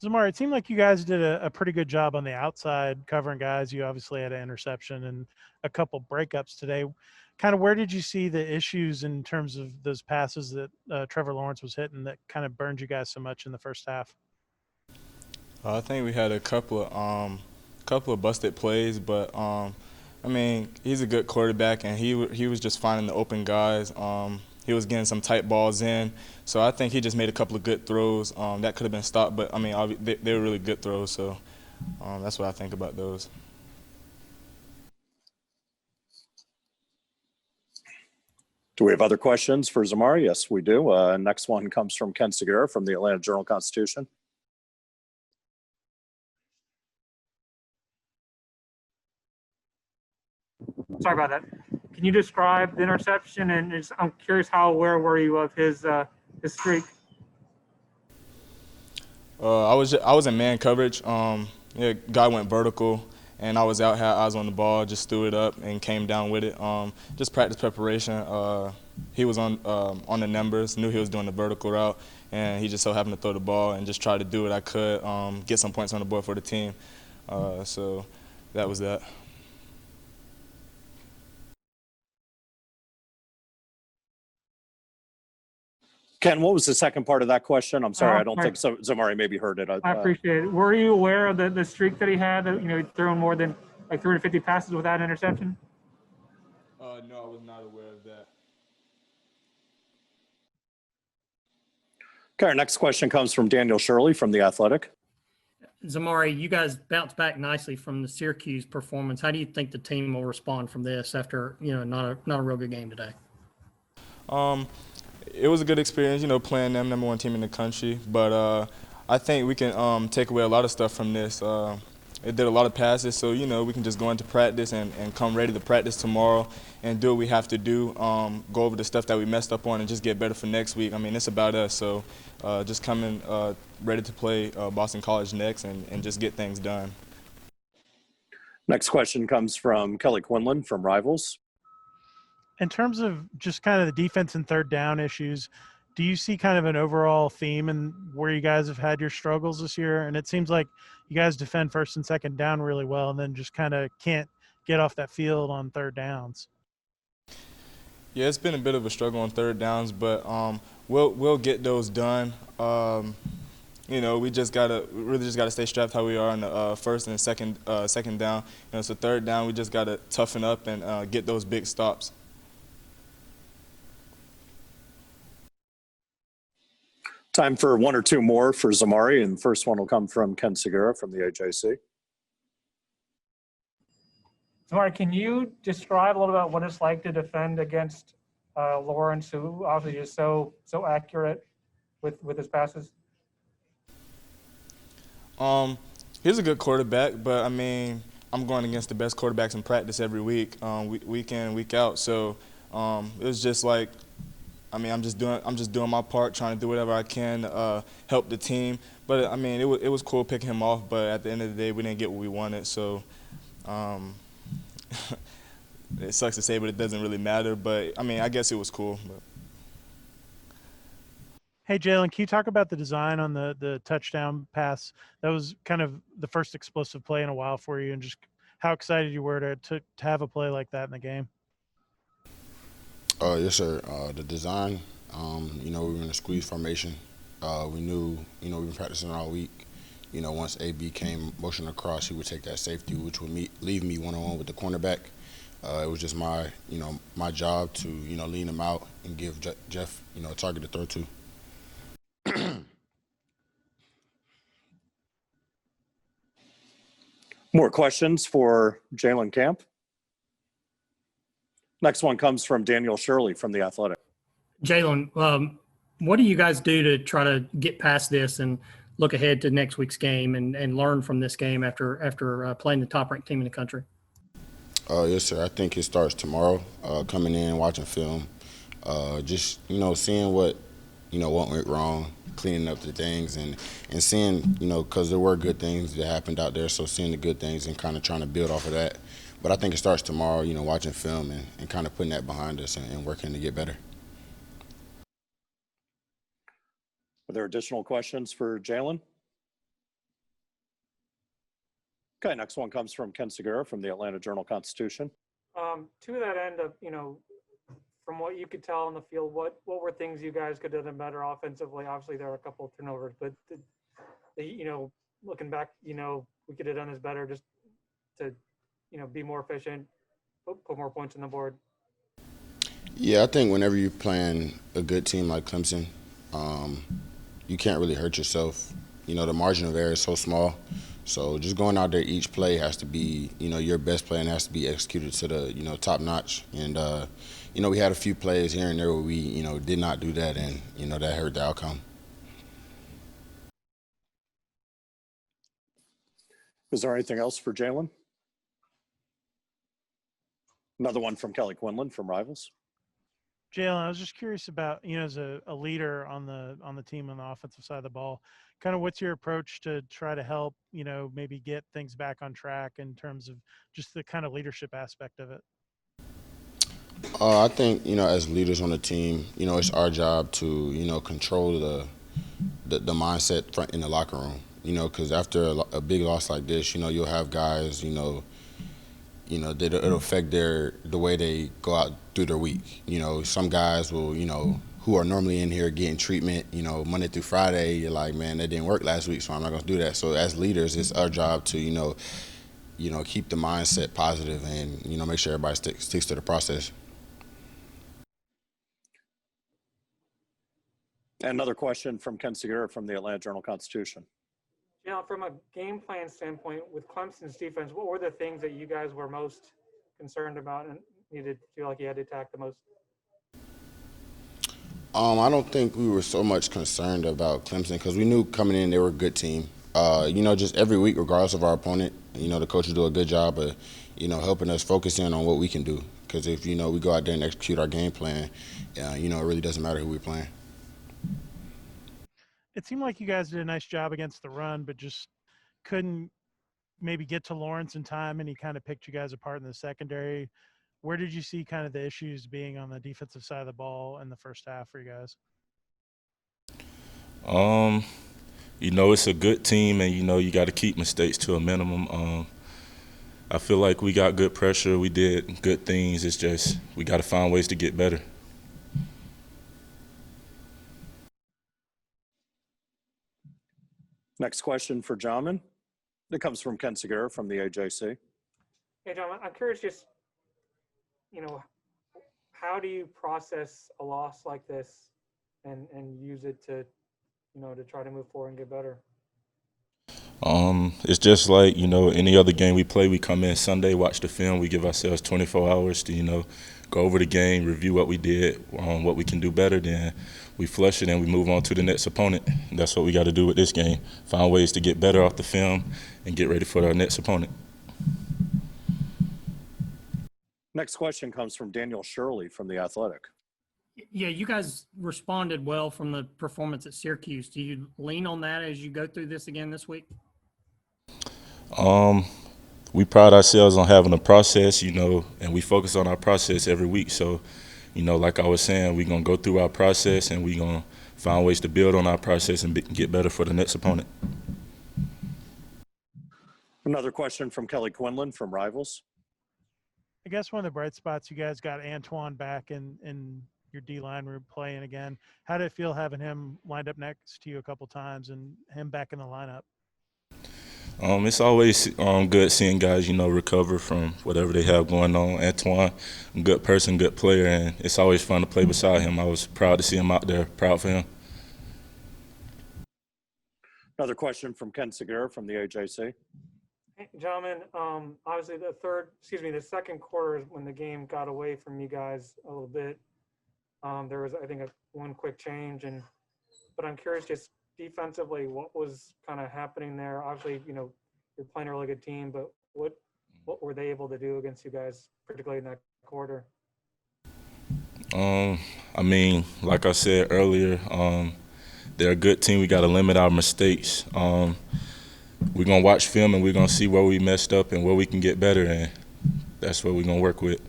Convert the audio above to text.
Zamari, it seemed like you guys did a pretty good job on the outside covering guys. You obviously had an interception and a couple breakups today. Kind of where did you see the issues in terms of those passes that Trevor Lawrence was hitting that kind of burned you guys so much in the first half? I think we had a couple of busted plays, but I mean, he's a good quarterback, and he was just finding the open guys. He was getting some tight balls in, so I think he just made a couple of good throws that could have been stopped. But I mean, they were really good throws, so that's what I think about those. Do we have other questions for Zamari? Yes, we do. Next one comes from Ken Segura from the Atlanta Journal-Constitution. Sorry about that. Can you describe the interception? And I'm curious, how aware were you of his streak? I was in man coverage. Guy went vertical, and I was out, had eyes on the ball, just threw it up and came down with it. Just practice preparation. He was on the numbers, knew he was doing the vertical route, and he just so happened to throw the ball and just tried to do what I could, get some points on the board for the team. So that was that. Ken, what was the second part of that question? I'm sorry, I don't think Zamari maybe heard it. I appreciate it. Were you aware of the streak that he had? He'd thrown more than like 350 passes without an interception? No, I was not aware of that. Okay, our next question comes from Daniel Shirley from The Athletic. Zamari, you guys bounced back nicely from the Syracuse performance. How do you think the team will respond from this after, not a real good game today? It was a good experience, playing them, number one team in the country. But I think we can take away a lot of stuff from this. It did a lot of passes, so, we can just go into practice and come ready to practice tomorrow and do what we have to do, go over the stuff that we messed up on and just get better for next week. I mean, it's about us, so just coming ready to play Boston College next and just get things done. Next question comes from Kelly Quinlan from Rivals. In terms of just kind of the defense and third down issues, do you see kind of an overall theme in where you guys have had your struggles this year? And it seems like you guys defend first and second down really well and then just kind of can't get off that field on third downs. Yeah, it's been a bit of a struggle on third downs, but we'll get those done. We really just gotta stay strapped how we are on the first and second down. So third down, we just gotta toughen up and get those big stops. Time for one or two more for Zamari, and the first one will come from Ken Segura from the AJC. Zamari, can you describe a little about what it's like to defend against Lawrence, who obviously is so accurate with his passes? He's a good quarterback, but I mean, I'm going against the best quarterbacks in practice every week, week in, week out. So it was just like, I mean, I'm just doing my part, trying to do whatever I can to help the team. But I mean, it was cool picking him off. But at the end of the day, we didn't get what we wanted. So it sucks to say, but it doesn't really matter. But I mean, I guess it was cool. But. Hey, Jalen, can you talk about the design on the touchdown pass? That was kind of the first explosive play in a while for you, and just how excited you were to have a play like that in the game. Yes, sir. The design, we were in a squeeze formation. We knew, we've been practicing all week. Once AB came motion across, he would take that safety, which would leave me one-on-one with the cornerback. It was just my job to, lean him out and give Jeff, a target to throw to. More questions for Jalen Camp? Next one comes from Daniel Shirley from The Athletic. Jalen, what do you guys do to try to get past this and look ahead to next week's game and learn from this game after playing the top-ranked team in the country? Yes, sir. I think it starts tomorrow, coming in, watching film, just, seeing what went wrong, cleaning up the things and seeing, because there were good things that happened out there, so seeing the good things and kind of trying to build off of that. But I think it starts tomorrow, watching film and kind of putting that behind us and working to get better. Are there additional questions for Jalen? Okay, next one comes from Ken Segura from the Atlanta Journal-Constitution. To that end of, from what you could tell on the field, what were things you guys could have done better offensively? Obviously, there are a couple of turnovers, but looking back, we could have done this better just to, be more efficient, put more points on the board. Yeah, I think whenever you're playing a good team like Clemson, you can't really hurt yourself. The margin of error is so small. So just going out there, each play has to be, your best play and has to be executed to the, top notch. And, we had a few plays here and there where we, did not do that, and, that hurt the outcome. Is there anything else for Jalen? Another one from Kelly Quinlan from Rivals. Jalen, I was just curious about, as a leader on the team on the offensive side of the ball, kind of what's your approach to try to help, maybe get things back on track in terms of just the kind of leadership aspect of it? I think, as leaders on the team, it's our job to, control the mindset in the locker room, because after a big loss like this, you'll have guys, it'll affect the way they go out through their week. Some guys will, who are normally in here getting treatment, Monday through Friday, you're like, man, that didn't work last week, so I'm not going to do that. So as leaders, it's our job to, keep the mindset positive and, make sure everybody sticks to the process. Another question from Ken Segura from the Atlanta Journal-Constitution. From a game plan standpoint, with Clemson's defense, what were the things that you guys were most concerned about and feel like you had to attack the most? I don't think we were so much concerned about Clemson because we knew coming in they were a good team. Just every week, regardless of our opponent, the coaches do a good job of, helping us focus in on what we can do. Because if, we go out there and execute our game plan, it really doesn't matter who we're playing. It seemed like you guys did a nice job against the run, but just couldn't maybe get to Lawrence in time, and he kind of picked you guys apart in the secondary. Where did you see kind of the issues being on the defensive side of the ball in the first half for you guys? It's a good team, and, you got to keep mistakes to a minimum. I feel like we got good pressure. We did good things. It's just we got to find ways to get better. Next question for Djimon. It comes from Ken Segura from the AJC. Hey, John, I'm curious just, how do you process a loss like this and use it to, to try to move forward and get better? It's just like, any other game we play, we come in Sunday, watch the film, we give ourselves 24 hours to, go over the game, review what we did, what we can do better, then we flush it and we move on to the next opponent. And that's what we got to do with this game, find ways to get better off the film and get ready for our next opponent. Next question comes from Daniel Shirley from The Athletic. Yeah, you guys responded well from the performance at Syracuse. Do you lean on that as you go through this again this week? We pride ourselves on having a process, and we focus on our process every week. So, like I was saying, we're going to go through our process and we're going to find ways to build on our process and get better for the next opponent. Another question from Kelly Quinlan from Rivals. I guess one of the bright spots, you guys got Antoine back in your D-line room playing again. How did it feel having him lined up next to you a couple times and him back in the lineup? It's always good seeing guys, recover from whatever they have going on. Antoine, good person, good player, and it's always fun to play beside him. I was proud to see him out there, proud for him. Another question from Ken Segura from the AJC. Hey, gentlemen, obviously the second quarter is when the game got away from you guys a little bit. There was, I think, one quick change, but I'm curious just defensively, what was kind of happening there? Obviously, you're playing a really good team, but what were they able to do against you guys, particularly in that quarter? Like I said earlier, they're a good team. We got to limit our mistakes. We're going to watch film and we're going to see where we messed up and where we can get better, and that's what we're going to work with.